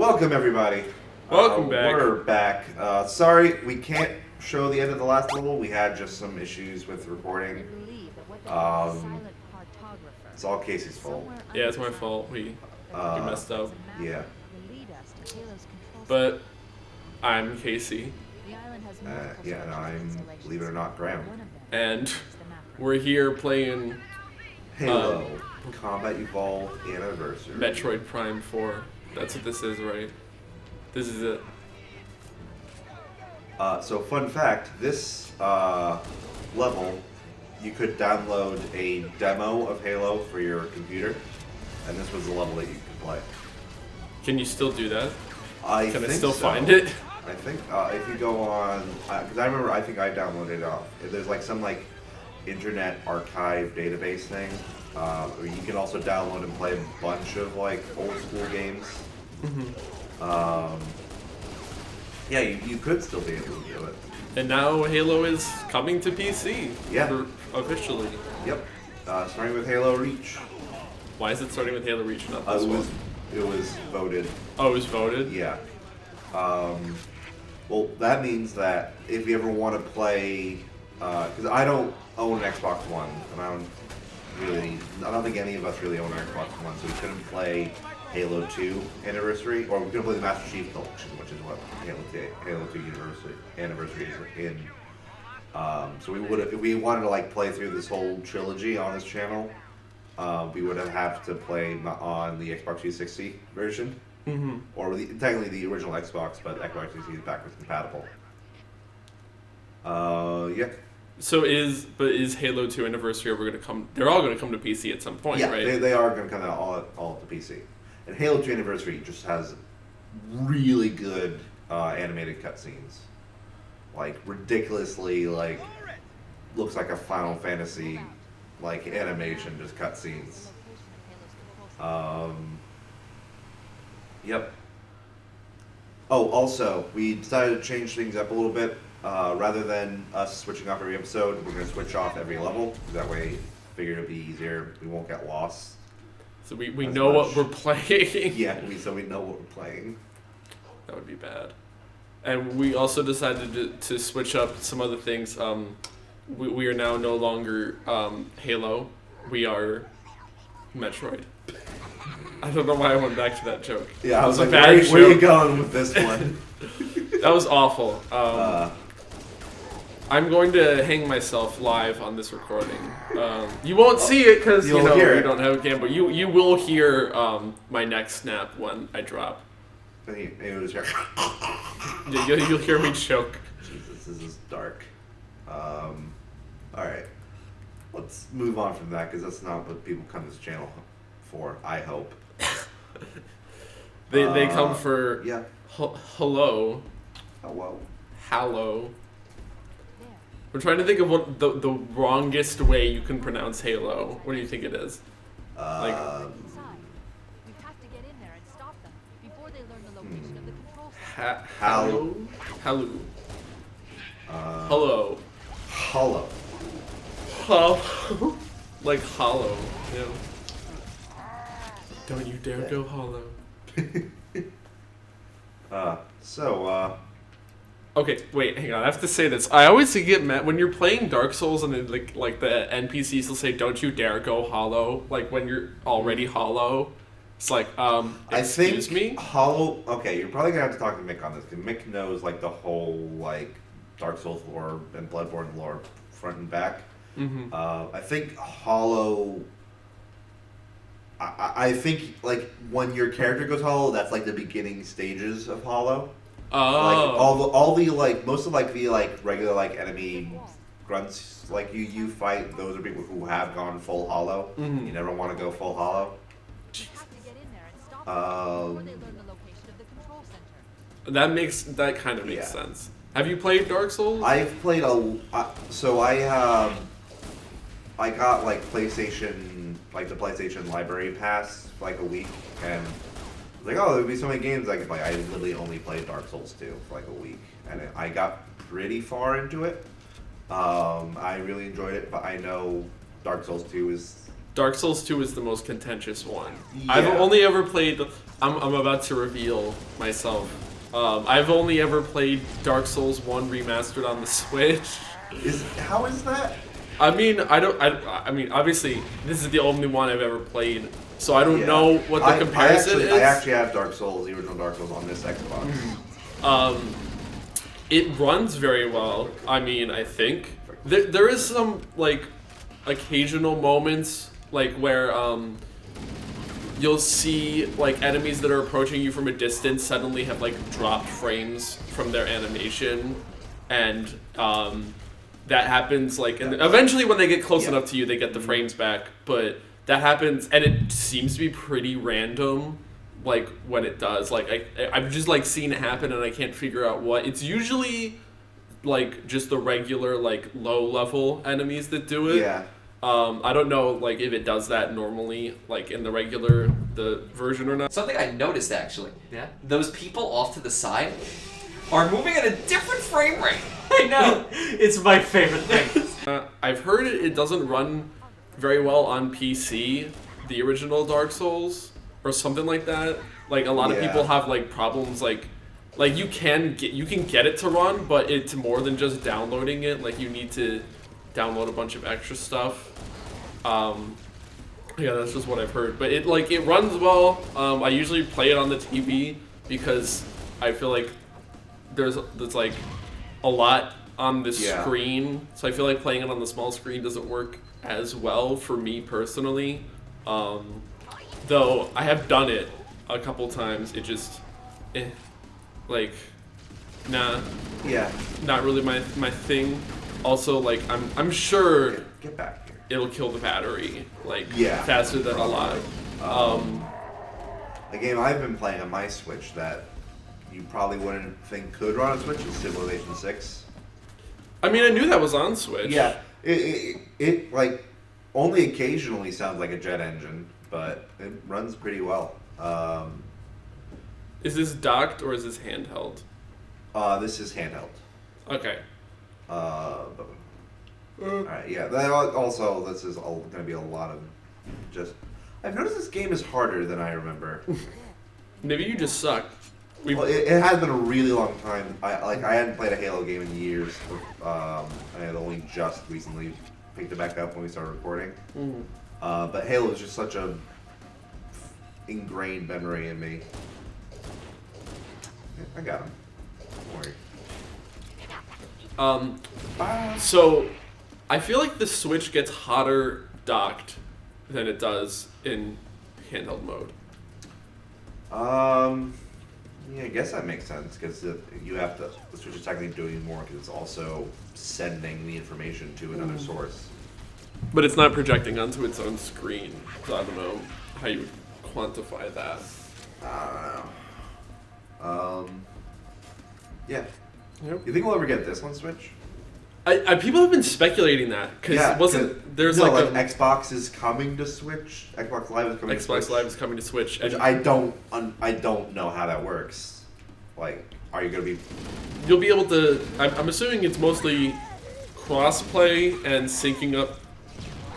Welcome everybody. Welcome back. We're back. Sorry, we can't show the end of the last level. We had just some issues with recording. It's all Casey's fault. Yeah, it's my fault. We messed up. Yeah. But I'm Casey. Yeah, and I'm, believe it or not, Graham. And we're here playing Halo Combat Evolved Anniversary. Metroid Prime 4. That's what this is, right? This is it. So fun fact, this level, you could download a demo of Halo for your computer, and this was the level that you could play. Can you still do that? Can I still find it? I think if you go on, because I remember, I think I downloaded it off. There's like some internet archive database thing. Or you can also download and play a bunch of old school games. Yeah, you could still be able to do it. And now Halo is coming to PC. Yeah. Officially. Yep. Starting with Halo Reach. Why is it starting with Halo Reach, not this one? It was voted. Oh, it was voted? Yeah. Well, that means that if you ever want to play, because I don't own an Xbox One, and I don't think any of us really own an Xbox One, so we couldn't play Halo 2 Anniversary, or we couldn't play the Master Chief Collection, which is what Halo 2 Anniversary is in. So if we wanted to play through this whole trilogy on this channel, we would have to play on the Xbox 360 version, or technically the original Xbox, but Xbox 360 is backwards compatible. Yeah. So is Halo 2 Anniversary ever going to come? They're all going to come to PC at some point, right? Yeah, they are going to come out all to PC. And Halo 2 Anniversary just has really good animated cutscenes. Ridiculously, looks like a Final Fantasy, animation, just cutscenes. Yep. Oh, also, we decided to change things up a little bit. Rather than us switching off every episode, we're going to switch off every level. That way, figured it'd be easier. We won't get lost. So we know what we're playing. Yeah, so we know what we're playing. That would be bad. And we also decided to switch up some other things. We are now no longer Halo. We are Metroid. I don't know why I went back to that joke. Yeah, I was like, where are you going with this one? That was awful. I'm going to hang myself live on this recording. You won't see it because we don't have a cam, but you will hear my neck snap when I drop. You'll hear me choke. Jesus, this is dark. Alright. Let's move on from that because that's not what people come to this channel for, I hope. They come for hello. Hello. I'm trying to think of what the wrongest way you can pronounce Halo. What do you think it is? Hello. Hello. Hollow. Hollow. Like hollow. Yeah. Don't you dare go hollow. Okay, wait, hang on. I have to say this. I always get mad when you're playing Dark Souls and then, like the NPCs will say, "Don't you dare go hollow." Like when you're already hollow. It's like, excuse me? Hollow. Okay, you're probably gonna have to talk to Mick on this because Mick knows the whole Dark Souls lore and Bloodborne lore front and back. I think hollow. I think when your character goes hollow, that's the beginning stages of hollow. Oh. All the most of the regular enemy grunts you fight, those are people who have gone full hollow. You never want to go full hollow. That kind of makes sense. Have you played Dark Souls? I've played I got PlayStation the PlayStation Library Pass for a week, and there'd be so many games I could play. I literally only played Dark Souls 2 for a week, and I got pretty far into it. I really enjoyed it, but I know Dark Souls 2 is Dark Souls 2 is the most contentious one. Yeah. I've only ever played. I'm about to reveal myself. I've only ever played Dark Souls 1 remastered on the Switch. How is that? I mean, I mean, obviously, this is the only one I've ever played, so I don't know what the comparison is. I actually have Dark Souls, the original Dark Souls, on this Xbox. It runs very well. I mean, I think there is some like occasional moments like where you'll see like enemies that are approaching you from a distance suddenly have like dropped frames from their animation, and that happens like and eventually when they get close enough to you they get the frames back, but that happens and it seems to be pretty random like when it does. Like I've just like seen it happen and I can't figure out what. It's usually like just the regular like low level enemies that do it. Yeah. I don't know like if it does that normally like in the version or not. Something I noticed actually. Yeah. Those people off to the side are moving at a different frame rate. I know. It's my favorite thing. I've heard it doesn't run very well on PC, the original Dark Souls or something like that. Like a lot of people have like problems like you can get it to run, but it's more than just downloading it. Like you need to download a bunch of extra stuff. Yeah, that's just what I've heard. But it runs well. I usually play it on the TV because I feel like there's like a lot on the screen, so I feel like playing it on the small screen doesn't work as well for me personally. Though I have done it a couple times, it just like not really my thing. Also, like I'm sure Get back here. it'll kill the battery like faster than probably. a lot. The game I've been playing on my Switch that you probably wouldn't think could run on Switch is Civilization 6. I mean, I knew that was on Switch. Yeah, it like only occasionally sounds like a jet engine, but it runs pretty well. Is this docked or is this handheld? This is handheld. Okay. Alright, yeah. That also, this is going to be a lot of just. I've noticed this game is harder than I remember. Maybe you just suck. Well, it has been a really long time. I hadn't played a Halo game in years. I had only just recently picked it back up when we started recording. Mm. But Halo is just such a ingrained memory in me. I got him. Don't worry. So I feel like the Switch gets hotter docked than it does in handheld mode. Yeah, I guess that makes sense because you have to. The Switch is technically doing more because it's also sending the information to another source. But it's not projecting onto its own screen, so I don't know how you would quantify that. I don't know. Yeah. Yep. You think we'll ever get this on Switch? People have been speculating that because there's like Xbox is coming to Switch. Xbox Live is coming. Xbox Live is coming to Switch, Which and I don't know how that works. Like, are you gonna be? you'll be able to. I'm assuming it's mostly cross-play and syncing up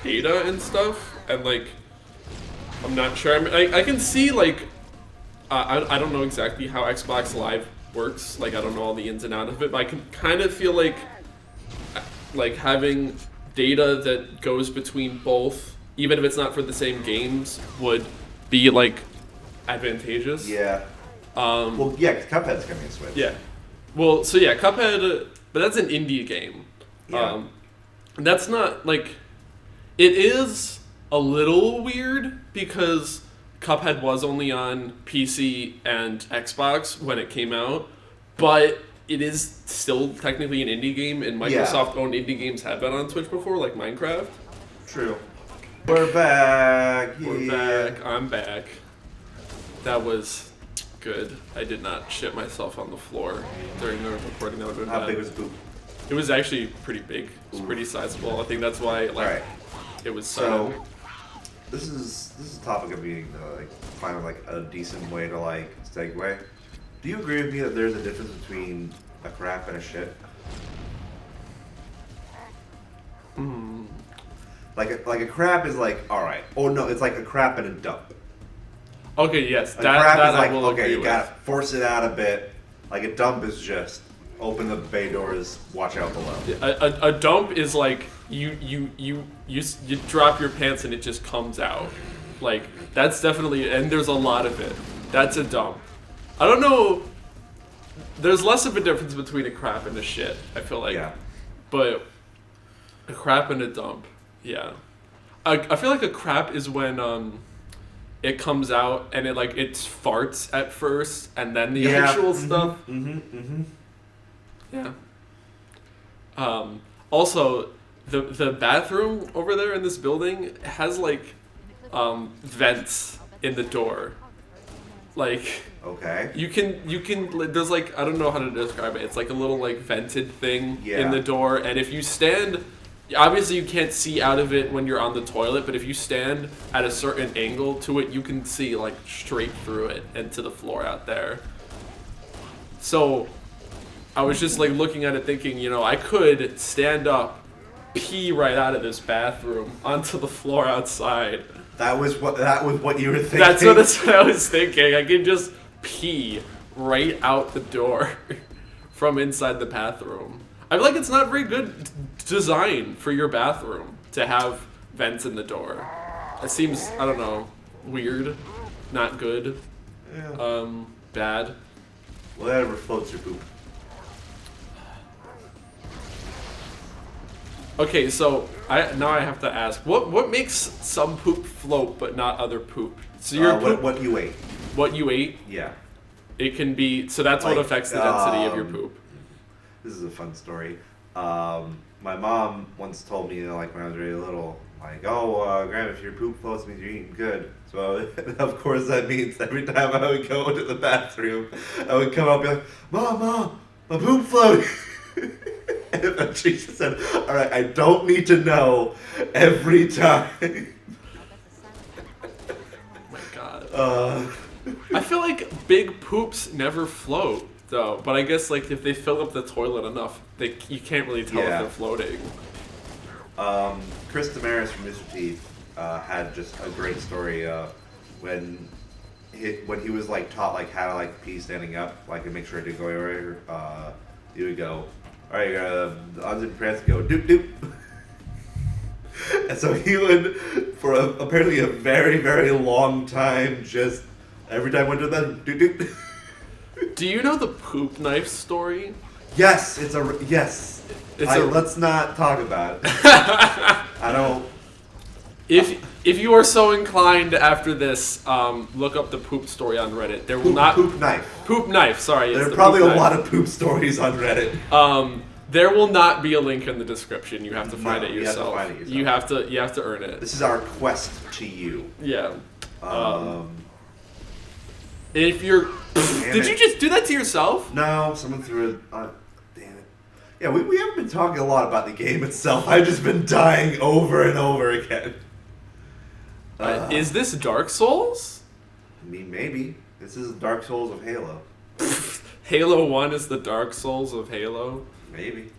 data and stuff, and like I'm not sure. I can see like I don't know exactly how Xbox Live works. Like I don't know all the ins and outs of it, but I can kind of feel like having data that goes between both, even if it's not for the same games, would be like advantageous. Yeah. Well, yeah, 'cause Cuphead's coming to Switch. Yeah. Well, so yeah, Cuphead, but that's an indie game. Yeah. That's not like. It is a little weird because Cuphead was only on PC and Xbox when it came out, but it is still technically an indie game, and Microsoft-owned indie games have been on Switch before, like Minecraft. True. We're back. We're back. I'm back. That was good. I did not shit myself on the floor during the recording. That would have been How bad. big was the poop? It was actually pretty big. It was pretty sizable. I think that's why Alright. it was So, this is a topic of being like find like a decent way to like segue. Do you agree with me that there's a difference between a crap and a shit? Like a crap is like, all right. Oh no, it's like a crap and a dump. Okay, yes, A that crap that is I like, will okay, agree you with. gotta force it out a bit. Like a dump is just open the bay doors, watch out below. A dump is like you drop your pants and it just comes out. Like that's definitely, and there's a lot of it. That's a dump. I don't know. There's less of a difference between a crap and a shit, I feel like. Yeah. But a crap and a dump, yeah. I feel like a crap is when it comes out and it farts at first and then the actual stuff. Yeah. Also, the bathroom over there in this building has vents in the door. Like Okay. you can there's I don't know how to describe it. It's like a little vented thing in the door, and if you stand, obviously you can't see out of it when you're on the toilet, but if you stand at a certain angle to it, you can see straight through it and to the floor out there. So I was just looking at it thinking, I could stand up, pee right out of this bathroom onto the floor outside. That was what you were thinking. That's what I was thinking. I could just pee right out the door from inside the bathroom. I feel like it's not very good design for your bathroom to have vents in the door. It seems, I don't know, weird, not good, Yeah. bad. Whatever floats your poop. Okay, so now I have to ask, what makes some poop float but not other poop? So your poop, What you ate. what you ate, Yeah. it can be, so that's what affects the density of your poop. This is a fun story. My mom once told me, when I was really little, Grandma, if your poop floats, means you're eating good. So, of course, that means every time I would go to the bathroom, I would come up and be like, Mom, my poop floating. And then she just said, all right, I don't need to know every time. Oh my god. Uh, I feel like big poops never float, though. But I guess if they fill up the toilet enough, you can't really tell if Yeah. they're floating. Chris Damaris from Mr. Teeth had just a great story when he was taught how to pee standing up, and make sure it didn't go anywhere. He would go, all right, unzip your pants, go doop doop. And so he would, for apparently a very, very long time, just every time I went to the doop doop. Do you know the poop knife story? Yes, yes. Let's not talk about it. I don't. If you are so inclined after this, look up the poop story on Reddit. There will not Poop knife. Poop knife. Sorry, There it's are the probably poop a knife. lot of poop stories on Reddit. There will not be a link in the description. You have to find it you have to yourself. find it yourself. You have to earn it. This is our quest to you. Yeah. Um, If you're, did it. you just do that to yourself? No, someone threw it. Damn it. Yeah, we haven't been talking a lot about the game itself. I've just been dying over and over again. Is this Dark Souls? I mean, maybe. This is Dark Souls of Halo. Halo 1 is the Dark Souls of Halo. Maybe.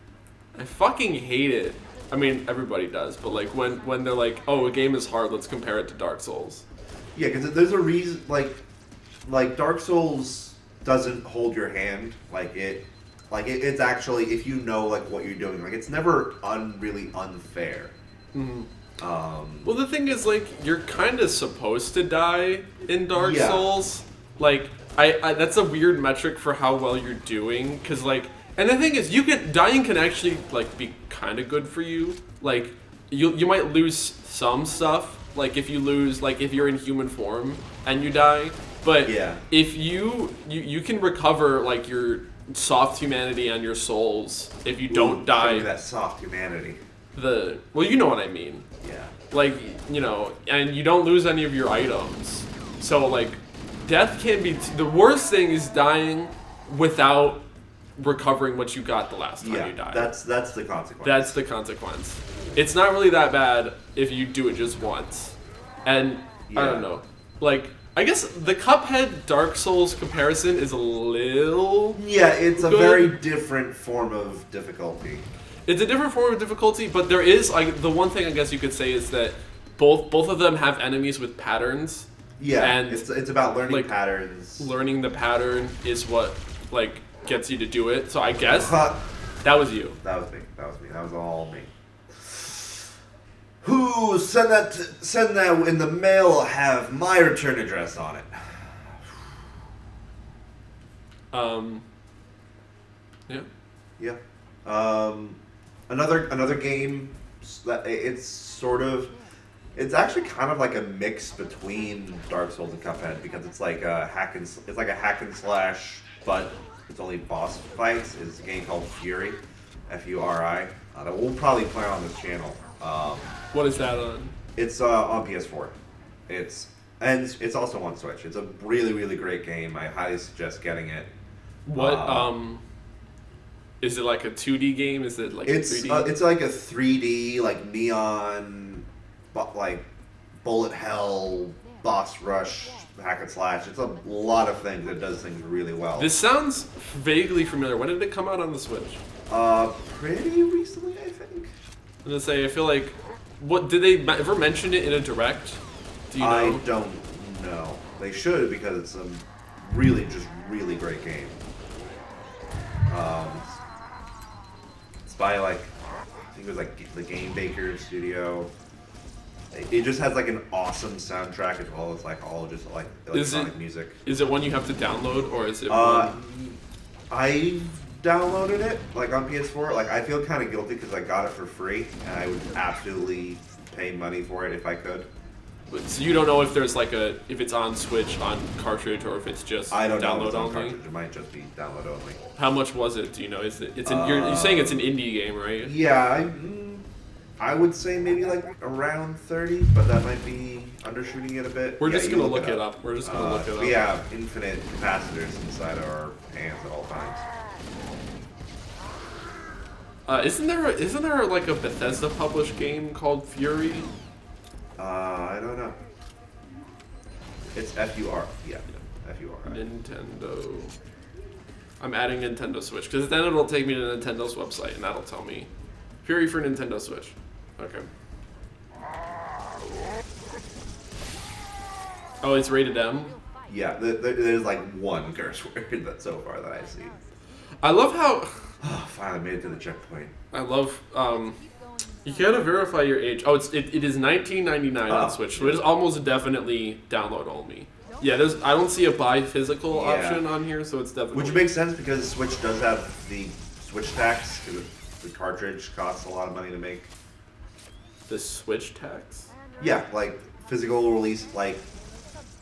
I fucking hate it. I mean, everybody does, but when they're like, oh, a game is hard, let's compare it to Dark Souls. Yeah, because there's a reason, like Dark Souls doesn't hold your hand. It's actually, if you know, what you're doing, it's never really unfair. Mm-hmm. Well, the thing is, you're kind of supposed to die in Dark Yeah. Souls. I that's a weird metric for how well you're doing, because, and the thing is, dying can actually, be kind of good for you. You might lose some stuff, if you lose, if you're in human form and you die, but Yeah. if you can recover, your soft humanity and your souls if you don't Ooh, die. show me that soft humanity. Well, you know what I mean. Yeah. And you don't lose any of your items. So, death can be... the worst thing is dying without recovering what you got the last time you died. That's the consequence. That's the consequence. It's not really that bad if you do it just once. And, I don't know. I guess the Cuphead Dark Souls comparison is a little... Yeah, it's a good. very different form of difficulty. It's a different form of difficulty, but there is like the one thing I guess you could say is that both of them have enemies with patterns. Yeah, and it's about learning like, patterns. Learning the pattern is what like gets you to do it. So I guess Huh. that was you. That was me. That was all me. Who send that in the mail? I'll have my return address on it. Yeah. Yeah. Another game that it's actually kind of like a mix between Dark Souls and Cuphead because it's like a hack and slash, but it's only boss fights. It's a game called Fury, Furi. That we'll probably play on this channel. What is that on? It's on PS4. It's also on Switch. It's a really, really great game. I highly suggest getting it. What is it like a 2D game? Is it like It's a 3D? it's like a 3D like neon, like bullet hell boss rush hack and slash. It's a lot of things. It does things really well. This sounds vaguely familiar. When did it come out on the Switch? Pretty recently, I think. I'm gonna say I feel like what did they ever mention it in a direct? Do you know? I don't know. They should because it's a really great game. It's by like I think it was like the Game Baker Studio. It just has like an awesome soundtrack as well as like all just like electronic music. Is it one you have to download or is it one? I downloaded it like on PS4. Like I feel kind of guilty because I got it for free and I would absolutely pay money for it if I could. So you don't know if there's like if it's on Switch on cartridge or if it's just I don't know if download it's on only. cartridge. It might just be download only. How much was it? Do you know? Is it? You're saying it's an indie game, right? Yeah, I would say maybe like around 30, but that might be undershooting it a bit. We're just you gonna look it up. We're just gonna look it up. We have infinite capacitors inside our hands at all times. Isn't there like a Bethesda published game called Fury? I don't know. It's FUR. Yeah, FUR. Nintendo. I'm adding Nintendo Switch because then it'll take me to Nintendo's website and that'll tell me Fury for Nintendo Switch. Okay. Oh, it's rated M. Yeah, there's like one curse word that so far that I've seen. I love how. Finally made it to the checkpoint. I love. You gotta verify your age. Oh, it is $19.99 on Switch, so it is almost definitely download only. Yeah, I don't see a buy physical option on here, so it's definitely. Which makes sense because Switch does have the Switch tax because the cartridge costs a lot of money to make. The Switch tax. Yeah, like physical release, like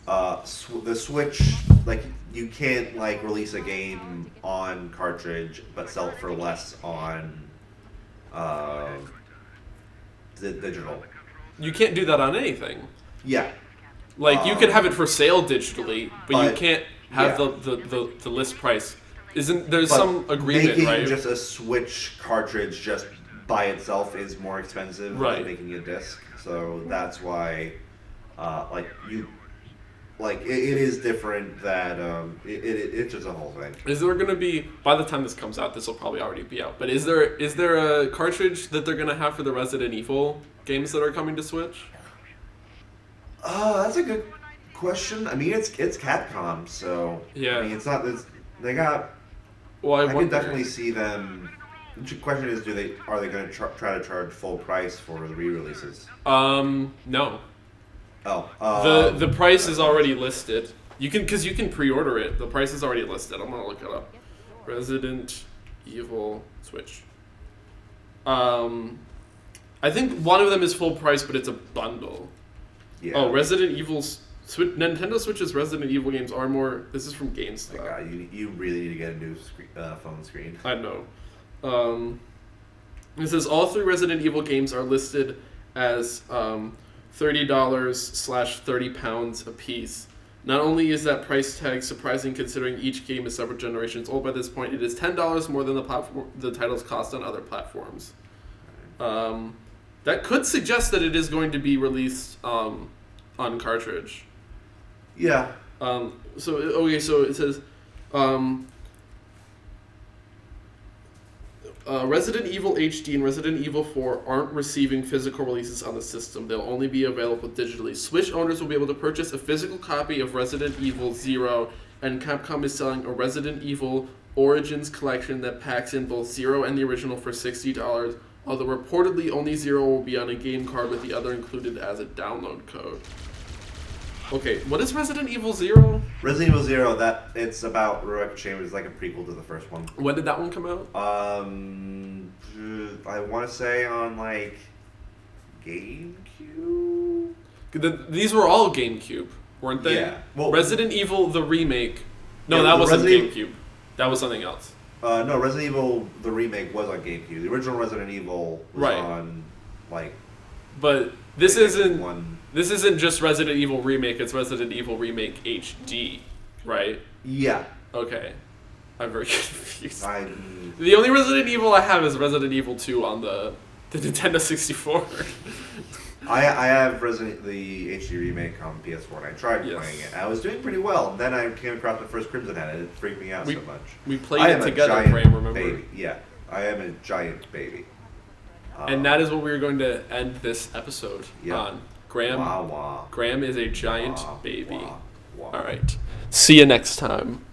the Switch, like you can't like release a game on cartridge but sell it for less on the digital. You can't do that on anything. Yeah. Like you can have it for sale digitally, but you can't have yeah. the list price. There's some agreement, making right? just a Switch cartridge just by itself is more expensive than making a disc. So that's why, it is different. That it's just a whole thing. Is there going to be, by the time this comes out, this will probably already be out. But is there a cartridge that they're going to have for the Resident Evil games that are coming to Switch? That's a good question. I mean, it's Capcom, so yeah. I mean, it's not this. They got. Well, I can definitely see them. The question is, are they going to try to charge full price for the re-releases? No. Oh. The price is already listed. You can pre-order it. The price is already listed. I'm gonna look it up. Resident Evil Switch. I think one of them is full price, but it's a bundle. Yeah. Oh, Resident Evil's Nintendo Switch's Resident Evil games are more. This is from GameStop. My God, you really need to get a new phone screen. I know. It says all 3 Resident Evil games are listed as $30/£30 a piece. Not only is that price tag surprising considering each game is several generations old by this point, it is $10 more than the titles cost on other platforms. That could suggest that it is going to be released on cartridge. Yeah. So it says Resident Evil HD and Resident Evil 4 aren't receiving physical releases on the system. They'll only be available digitally. Switch owners will be able to purchase a physical copy of Resident Evil 0, and Capcom is selling a Resident Evil Origins collection that packs in both 0 and the original for $60, although reportedly only 0 will be on a game card with the other included as a download code. Okay, what is Resident Evil 0? Resident Evil 0, it's about Rebecca Chambers, like a prequel to the first one. When did that one come out? I want to say on like GameCube. These were all GameCube, weren't they? Yeah. Well, Resident Evil the remake. No, Yeah, that wasn't Resident GameCube. That was something else. No, Resident Evil the remake was on GameCube. The original Resident Evil was Right. on like. But this isn't. one. This isn't just Resident Evil remake. It's Resident Evil remake HD, right? Yeah. Okay, I'm very confused. I The only Resident Evil I have is Resident Evil 2 on the Nintendo 64. I have the HD remake on PS4 and I tried Yes. playing it. I was doing pretty well. Then I came across the first Crimson Head and it freaked me out so much. We I played am it a together, giant Graham, remember? baby. Yeah, I am a giant baby. And that is what we're going to end this episode Yeah. on. Graham, Wah, wah. Graham is a giant Wah, baby. wah, wah. All right. See you next time.